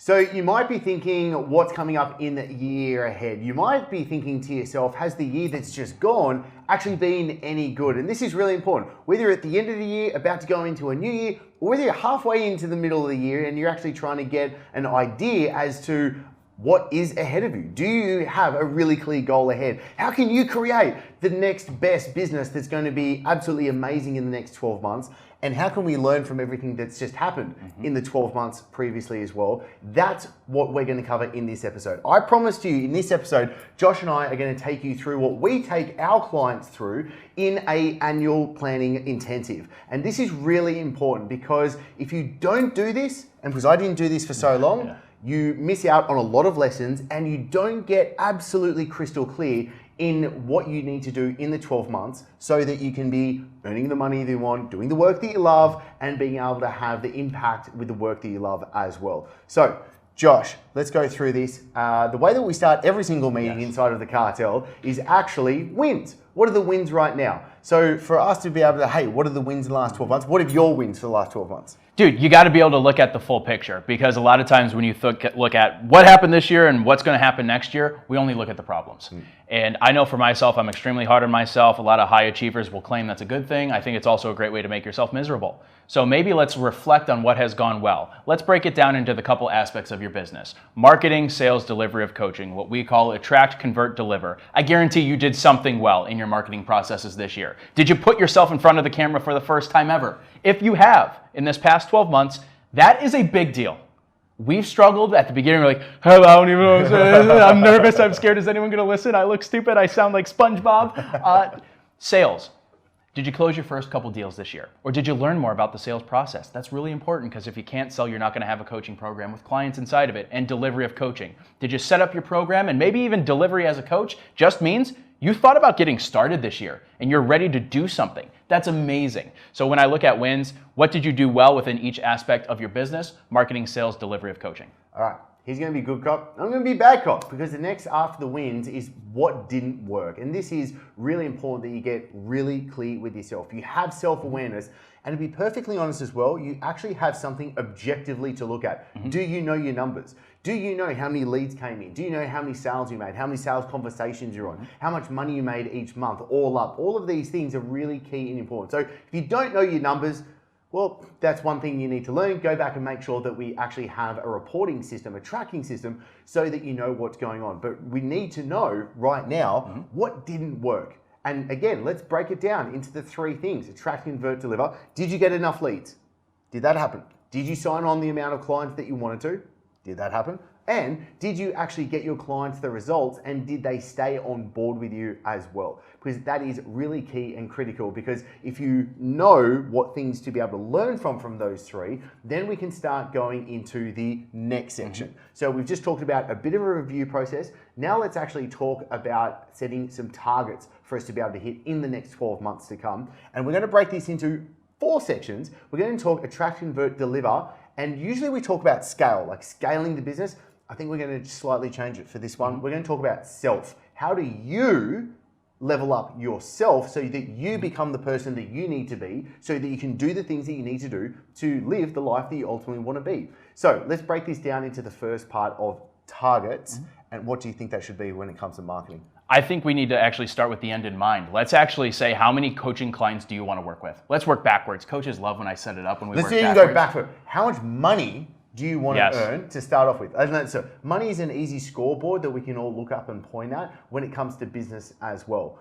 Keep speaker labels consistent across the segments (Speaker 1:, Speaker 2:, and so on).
Speaker 1: So you might be thinking what's coming up in the year ahead. You might be thinking to yourself, has the year that's just gone actually been any good? And this is really important. Whether you're at the end of the year, about to go into a new year, or whether you're halfway into the middle of the year and you're actually trying to get an idea as to what is ahead of you. Do you have a really clear goal ahead? How can you create the next best business that's going to be absolutely amazing in the next 12 months? And how can we learn from everything that's just happened in the 12 months previously as well? That's what we're going to cover in this episode. I promised you in this episode, Josh and I are going to take you through what we take our clients through in an annual planning intensive. And this is really important because if you don't do this, and because I didn't do this for so long, you miss out on a lot of lessons and you don't get absolutely crystal clear in what you need to do in the 12 months so that you can be earning the money that you want, doing the work that you love, and being able to have the impact with the work that you love as well. So, Josh, let's go through this. The way that we start every single meeting inside of the cartel is actually wins. What are the wins right now? So for us to be able to, hey, what are the wins in the last 12 months? What are your wins for the last 12 months?
Speaker 2: Dude, you got to be able to look at the full picture because a lot of times when you look at what happened this year and what's going to happen next year, we only look at the problems. And I know for myself, I'm extremely hard on myself. A lot of high achievers will claim that's a good thing. I think it's also a great way to make yourself miserable. So maybe let's reflect on what has gone well. Let's break it down into the couple aspects of your business. Marketing, sales, delivery of coaching, what we call attract, convert, deliver. I guarantee you did something well in your marketing processes this year. Did you put yourself in front of the camera for the first time ever? If you have, in this past 12 months, that is a big deal. We've struggled at the beginning, we're like, I don't even know what I'm saying. I'm nervous, I'm scared, is anyone gonna listen? I look stupid, I sound like SpongeBob. Sales. Did you close your first couple deals this year? Or did you learn more about the sales process? That's really important because if you can't sell, you're not gonna have a coaching program with clients inside of it and delivery of coaching. Did you set up your program and maybe even delivery as a coach just means you thought about getting started this year and you're ready to do something. That's amazing. So when I look at wins, what did you do well within each aspect of your business? Marketing, sales, delivery of coaching.
Speaker 1: All right, he's going to be good cop. I'm going to be bad cop because the next after the wins is what didn't work. And this is really important that you get really clear with yourself. You have self-awareness. And to be perfectly honest as well, you actually have something objectively to look at. Do you know your numbers? Do you know how many leads came in? Do you know how many sales you made? How many sales conversations you're on? How much money you made each month, all up? All of these things are really key and important. So if you don't know your numbers, well, that's one thing you need to learn. Go back and make sure that we actually have a reporting system, a tracking system, so that you know what's going on. But we need to know right now what didn't work. And again, let's break it down into the three things: attract, convert, deliver. Did you get enough leads? Did that happen? Did you sign on the amount of clients that you wanted to? Did that happen? And did you actually get your clients the results, and did they stay on board with you as well? Because that is really key and critical, because if you know what things to be able to learn from those three, then we can start going into the next section. So we've just talked about a bit of a review process. Now let's actually talk about setting some targets for us to be able to hit in the next 12 months to come. And we're going to break this into 4 sections. We're going to talk attract, convert, deliver. And usually we talk about scale, like scaling the business. I think we're going to slightly change it for this one. We're going to talk about self. How do you level up yourself so that you become the person that you need to be, so that you can do the things that you need to do to live the life that you ultimately want to be? So let's break this down into the first part of targets. And what do you think that should be when it comes to marketing?
Speaker 2: I think we need to actually start with the end in mind. Let's actually say, how many coaching clients do you want to work with? Let's work backwards. Coaches love when I set it up when we work backwards.
Speaker 1: Let's even go backward. How much money do you want to earn to start off with? So money is an easy scoreboard that we can all look up and point at when it comes to business as well.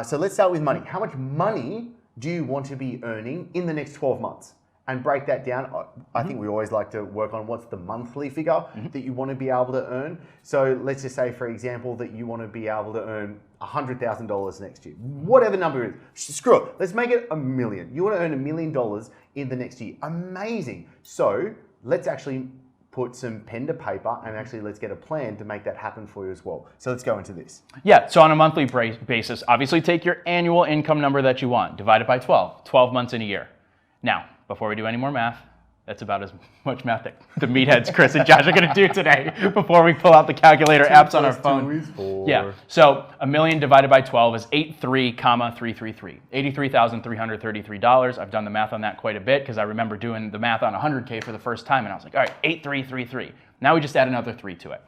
Speaker 1: So let's start with money. How much money do you want to be earning in the next 12 months? And break that down. I think we always like to work on what's the monthly figure that you want to be able to earn. So let's just say, for example, that you want to be able to earn $100,000 next year. Whatever number it is. Screw it. Let's make it $1 million. You want to earn $1 million in the next year. Amazing. So let's actually put some pen to paper and actually let's get a plan to make that happen for you as well. So let's go into this.
Speaker 2: Yeah, so on a monthly basis, obviously take your annual income number that you want, divide it by 12 months in a year. Now, before we do any more math, That's about as much math that the meatheads, Chris and Josh, are going to do today before we pull out the calculator apps on our phone. Yeah. So $1 million divided by 12 is 83,333. $83,333. I've done the math on that quite a bit because I remember doing the math on 100K for the first time, and I was like, all right, 8333. Now we just add another 3 to it.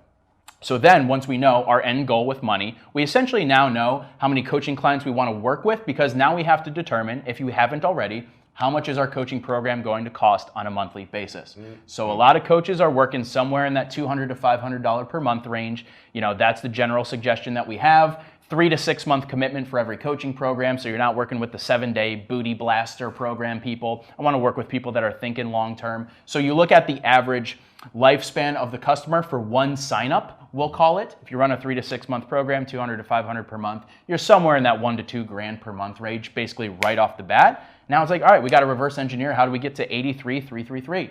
Speaker 2: So then once we know our end goal with money, we essentially now know how many coaching clients we want to work with, because now we have to determine, if you haven't already, how much is our coaching program going to cost on a monthly basis. So a lot of coaches are working somewhere in that $200 to $500 per month range. That's the general suggestion that we have. 3 to 6 month commitment for every coaching program, so you're not working with the 7-day booty blaster program people. I want to work with people that are thinking long term. So you look at the average lifespan of the customer for one sign up, we'll call it. If you run a 3 to 6 month program, 200 to 500 per month, you're somewhere in that $1 to $2 grand per month range, basically right off the bat. Now it's like, all right, we got to reverse engineer. How do we get to 83,333?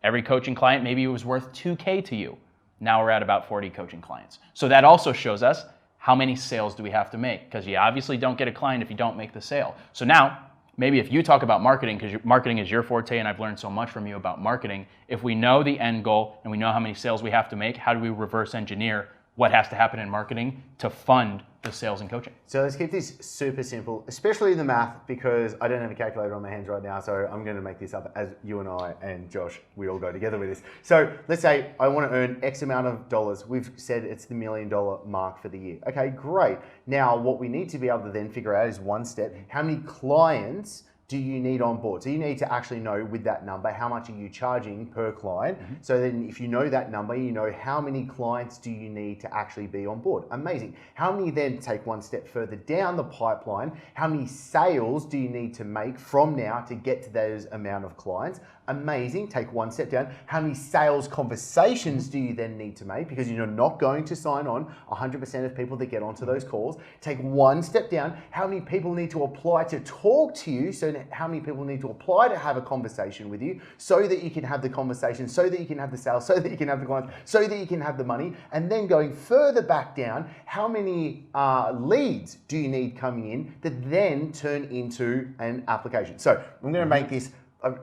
Speaker 2: Every coaching client, maybe it was worth $2K to you. Now we're at about 40 coaching clients. So that also shows us how many sales do we have to make, because you obviously don't get a client if you don't make the sale. So now, maybe if you talk about marketing, because marketing is your forte and I've learned so much from you about marketing, if we know the end goal and we know how many sales we have to make, how do we reverse engineer what has to happen in marketing to fund the sales and coaching?
Speaker 1: So let's keep this super simple, especially the math, because I don't have a calculator on my hands right now, so I'm going to make this up as you and I and Josh, we all go together with this. So let's say I want to earn X amount of dollars. We've said it's the $1 million mark for the year. Okay, great. Now what we need to be able to then figure out is one step, how many clients do you need on board? So you need to actually know with that number, how much are you charging per client? So then if you know that number, you know how many clients do you need to actually be on board. Amazing. How many then, take one step further down the pipeline, how many sales do you need to make from now to get to those amount of clients? Amazing. Take one step down. How many sales conversations do you then need to make? Because you're not going to sign on 100% of people that get onto those calls. Take one step down. How many people need to apply to talk to you? So how many people need to apply to have a conversation with you so that you can have the conversation, so that you can have the sales, so that you can have the clients, so that you can have the money? And then going further back down, how many leads do you need coming in that then turn into an application? So I'm going to make this.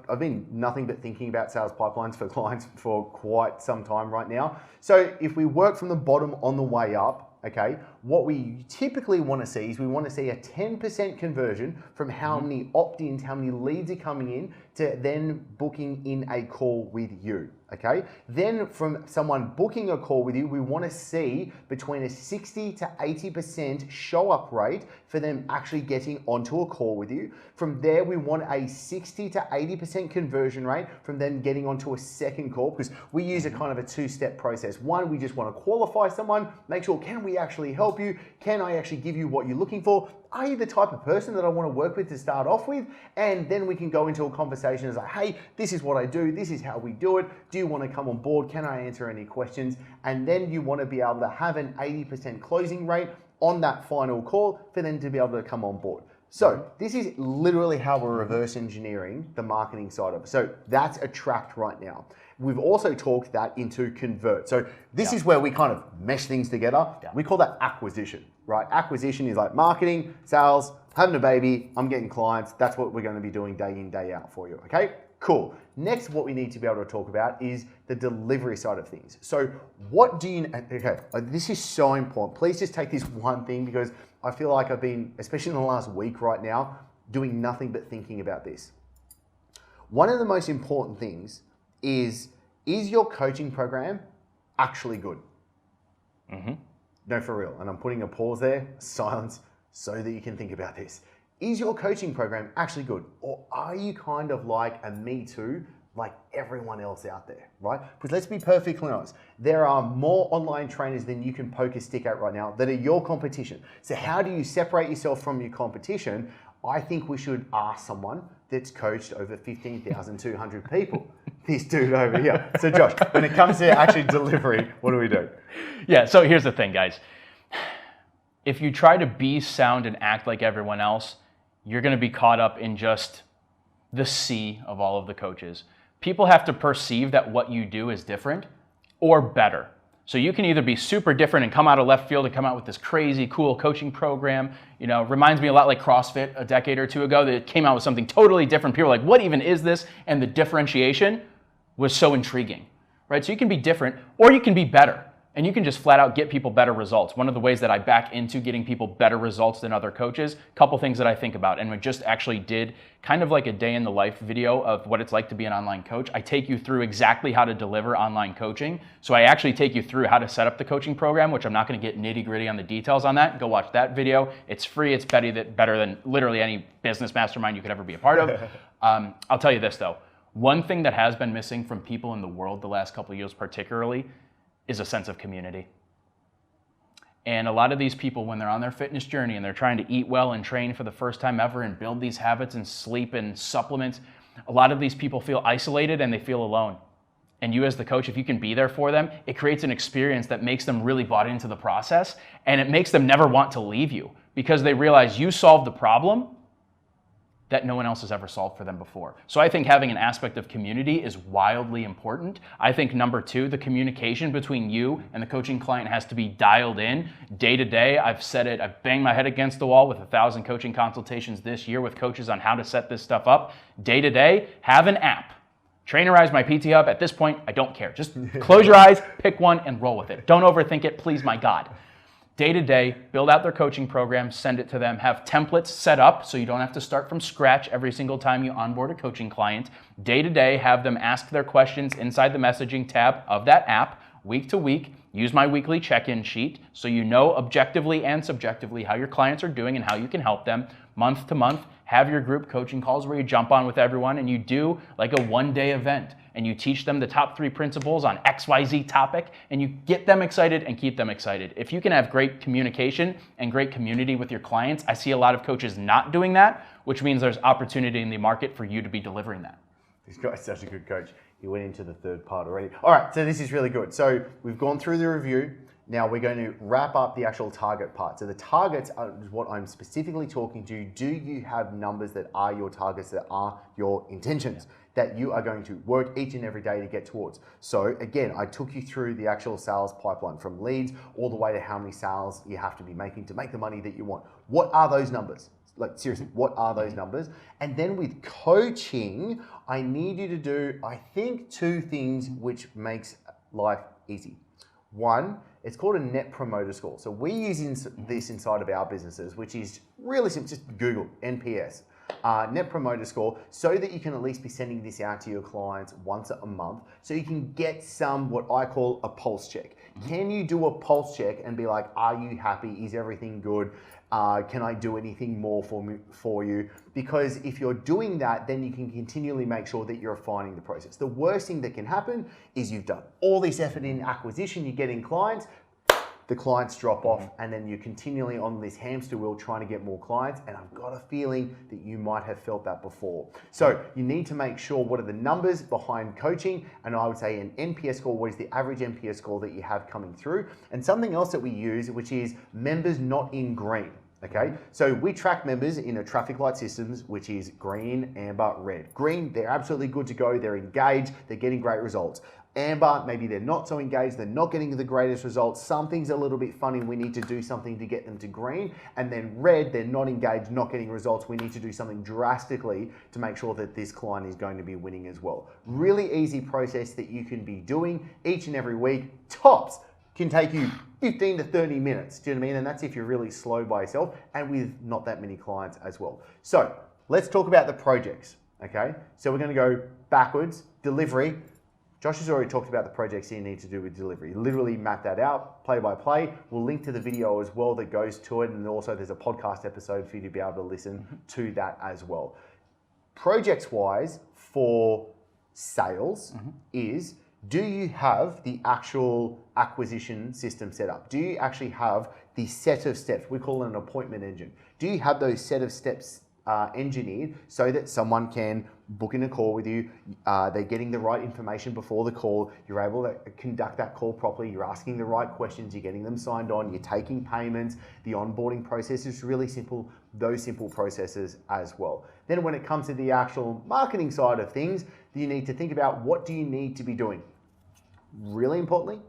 Speaker 1: I've been nothing but thinking about sales pipelines for clients for quite some time right now. So if we work from the bottom on the way up, okay, what we typically want to see is we want to see a 10% conversion from how many opt-ins, how many leads are coming in to then booking in a call with you. Okay, then from someone booking a call with you, we want to see between a 60 to 80% show up rate for them actually getting onto a call with you. From there, we want a 60 to 80% conversion rate from them getting onto a second call, because we use a kind of a two-step process. One, we just want to qualify someone, make sure, can we actually help you? Can I actually give you what you're looking for? Are you the type of person that I want to work with to start off with? And then we can go into a conversation as like, hey, this is what I do. This is how we do it. Do you want to come on board? Can I answer any questions? And then you want to be able to have an 80% closing rate on that final call for them to be able to come on board. So this is literally how we're reverse engineering the marketing side of it. So that's attract right now. We've also talked that into convert. So this is where we kind of mesh things together. We call that acquisition, right? Acquisition is like marketing, sales, having a baby, I'm getting clients. That's what we're going to be doing day in, day out for you, okay? Cool. Next, what we need to be able to talk about is the delivery side of things. So what do you, okay, this is so important. Please just take this one thing, because I feel like I've been, especially in the last week right now, doing nothing but thinking about this. One of the most important things is your coaching program actually good? No, for real. And I'm putting a pause there, silence, so that you can think about this. Is your coaching program actually good? Or are you kind of like a me too, like everyone else out there, right? Because let's be perfectly honest, there are more online trainers than you can poke a stick at right now that are your competition. So how do you separate yourself from your competition? I think we should ask someone that's coached over 15,200 people. This dude over here. So Josh, when it comes to actually delivery, what do we do?
Speaker 2: Yeah, so here's the thing, guys. If you try to be, sound, and act like everyone else, you're going to be caught up in just the sea of all of the coaches. People have to perceive that what you do is different or better. So you can either be super different and come out of left field and come out with this crazy cool coaching program. You know, reminds me a lot like CrossFit a decade or two ago that came out with something totally different. People are like, what even is this? And the differentiation, was so intriguing, right? So you can be different or you can be better. And you can just flat out get people better results. One of the ways that I back into getting people better results than other coaches, a couple things that I think about, and we just actually did kind of like a day in the life video of what it's like to be an online coach. I take you through exactly how to deliver online coaching. So I actually take you through how to set up the coaching program, which I'm not going to get nitty gritty on the details on that. Go watch that video. It's free. It's better than literally any business mastermind you could ever be a part of. I'll tell you this though. One thing that has been missing from people in the world the last couple of years particularly is a sense of community. And a lot of these people, when they're on their fitness journey and they're trying to eat well and train for the first time ever and build these habits and sleep and supplements, a lot of these people feel isolated and they feel alone. And you as the coach, if you can be there for them, it creates an experience that makes them really bought into the process, and it makes them never want to leave you because they realize you solved the problem that no one else has ever solved for them before. So I think having an aspect of community is wildly important. I think number two, the communication between you and the coaching client has to be dialed in day to day. I've said it, I've banged my head against the wall with 1,000 coaching consultations this year with coaches on how to set this stuff up. Day to day, have an app. Trainerize My PT Hub. At this point, I don't care. Just close your eyes, pick one, and roll with it. Don't overthink it, please, my God. Day to day, build out their coaching program, send it to them, have templates set up so you don't have to start from scratch every single time you onboard a coaching client. Day to day, have them ask their questions inside the messaging tab of that app. Week to week, use my weekly check-in sheet so you know objectively and subjectively how your clients are doing and how you can help them. Month to month, have your group coaching calls where you jump on with everyone and you do like a one-day event and you teach them the top 3 principles on XYZ topic and you get them excited and keep them excited. If you can have great communication and great community with your clients, I see a lot of coaches not doing that, which means there's opportunity in the market for you to be delivering that.
Speaker 1: This guy's such a good coach. He went into the third part already. All right, so this is really good. So we've gone through the review. Now we're going to wrap up the actual target part. So the targets are what I'm specifically talking to. Do you have numbers that are your targets, that are your intentions, that you are going to work each and every day to get towards? So again, I took you through the actual sales pipeline from leads all the way to how many sales you have to be making to make the money that you want. What are those numbers? Like seriously, what are those numbers? And then with coaching, I need you to do, I think, 2 things which makes life easy. One, it's called a Net Promoter Score. So we use this inside of our businesses, which is really simple. Just Google NPS, Net Promoter Score, so that you can at least be sending this out to your clients once a month, so you can get some, what I call a pulse check. Can you do a pulse check and be like, are you happy? Is everything good? Can I do anything more for you? Because if you're doing that, then you can continually make sure that you're refining the process. The worst thing that can happen is you've done all this effort in acquisition, you're getting clients, the clients drop off, and then you're continually on this hamster wheel trying to get more clients. And I've got a feeling that you might have felt that before. So you need to make sure what are the numbers behind coaching. And I would say an NPS score, what is the average NPS score that you have coming through? And something else that we use, which is members not in green. Okay, so we track members in a traffic light systems, which is green, amber, red. Green, they're absolutely good to go. They're engaged. They're getting great results. Amber, maybe they're not so engaged. They're not getting the greatest results. Something's a little bit funny. We need to do something to get them to green. And then red, they're not engaged, not getting results. We need to do something drastically to make sure that this client is going to be winning as well. Really easy process that you can be doing each and every week. Tops can take you 15 to 30 minutes, do you know what I mean? And that's if you're really slow by yourself and with not that many clients as well. So let's talk about the projects, okay? So we're gonna go backwards, delivery. Josh has already talked about the projects you need to do with delivery. Literally map that out, play by play. We'll link to the video as well that goes to it, and also there's a podcast episode for you to be able to listen to that as well. Projects-wise, for sales is, do you have the actual acquisition system set up? Do you actually have the set of steps? We call it an appointment engine. Do you have those set of steps engineered so that someone can book in a call with you? They're getting the right information before the call. You're able to conduct that call properly. You're asking the right questions. You're getting them signed on. You're taking payments. The onboarding process is really simple. Those simple processes as well. Then when it comes to the actual marketing side of things, you need to think about what do you need to be doing. Really importantly,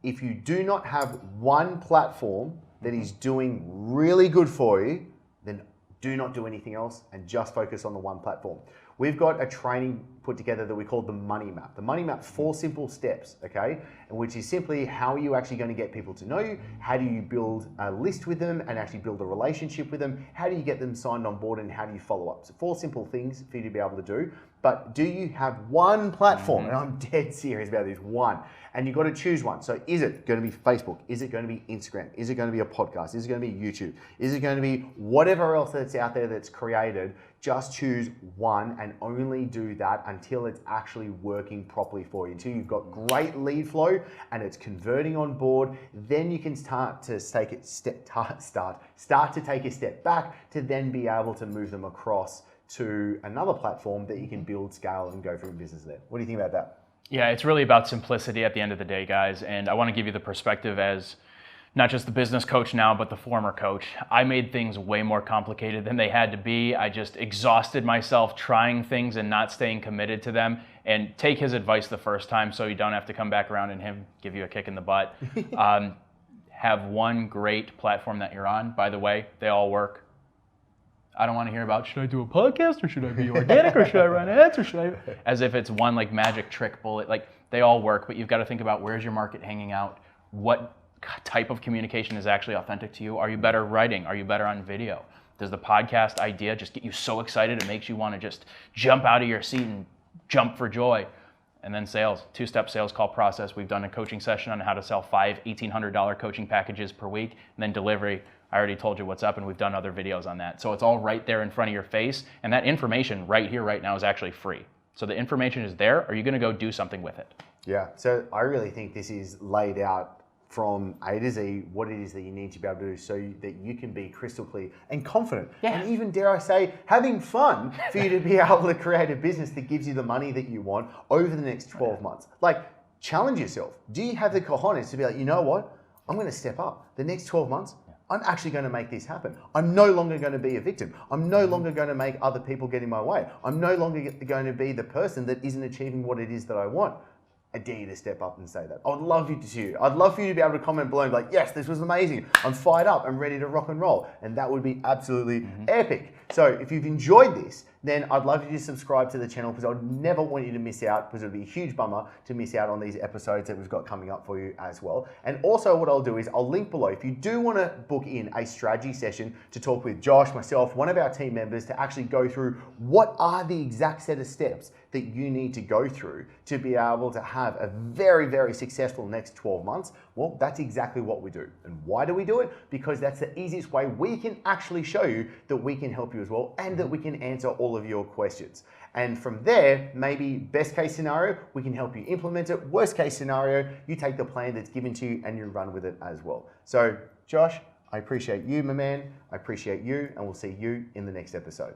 Speaker 1: if you do not have one platform that is doing really good for you, then do not do anything else and just focus on the one platform. We've got a training put together that we call the money map. The money map, 4 simple steps, okay? And which is simply how are you actually going to get people to know you? How do you build a list with them and actually build a relationship with them? How do you get them signed on board and how do you follow up? So 4 simple things for you to be able to do. But do you have one platform? And I'm dead serious about this, one. And you've got to choose one. So is it going to be Facebook? Is it going to be Instagram? Is it going to be a podcast? Is it going to be YouTube? Is it going to be whatever else that's out there that's created? Just choose one and only do that until it's actually working properly for you. Until you've got great lead flow and it's converting on board, then you can start to take a step back to then be able to move them across to another platform that you can build, scale, and go from business there. What do you think about that?
Speaker 2: Yeah, it's really about simplicity at the end of the day, guys. And I want to give you the perspective as not just the business coach now, but the former coach. I made things way more complicated than they had to be. I just exhausted myself trying things and not staying committed to them. And take his advice the first time so you don't have to come back around and him give you a kick in the butt. Have one great platform that you're on. By the way, they all work. I don't want to hear about, should I do a podcast or should I be organic or should I run ads or should I, as if it's one like magic trick bullet. Like they all work, but you've got to think about where's your market hanging out? What type of communication is actually authentic to you? Are you better writing? Are you better on video? Does the podcast idea just get you so excited it makes you want to just jump out of your seat and jump for joy? And then sales, 2-step sales call process. We've done a coaching session on how to sell 5 $1,800 coaching packages per week, and then delivery. I already told you what's up, and we've done other videos on that. So it's all right there in front of your face, and that information right here, right now is actually free. So the information is there. Are you gonna go do something with it?
Speaker 1: Yeah, so I really think this is laid out from A to Z what it is that you need to be able to do so that you can be crystal clear and confident.
Speaker 2: Yeah.
Speaker 1: And even, dare I say, having fun for you to be able to create a business that gives you the money that you want over the next 12 months. Like, challenge yourself. Do you have the cojones to be like, you know what? I'm going to step up. The next 12 months, I'm actually going to make this happen. I'm no longer going to be a victim. I'm no longer going to make other people get in my way. I'm no longer going to be the person that isn't achieving what it is that I want. I dare you to step up and say that. I would love you to see you. I'd love for you to be able to comment below and be like, yes, this was amazing. I'm fired up. I'm ready to rock and roll. And that would be absolutely epic. So if you've enjoyed this, then I'd love you to subscribe to the channel because I would never want you to miss out because it would be a huge bummer to miss out on these episodes that we've got coming up for you as well. And also what I'll do is I'll link below. If you do want to book in a strategy session to talk with Josh, myself, one of our team members to actually go through what are the exact set of steps that you need to go through to be able to have a very, very successful next 12 months, well, that's exactly what we do. And why do we do it? Because that's the easiest way we can actually show you that we can help you as well and that we can answer all of your questions. And from there, maybe best case scenario, we can help you implement it. Worst case scenario, you take the plan that's given to you and you run with it as well. So Josh, I appreciate you, my man. I appreciate you, and we'll see you in the next episode.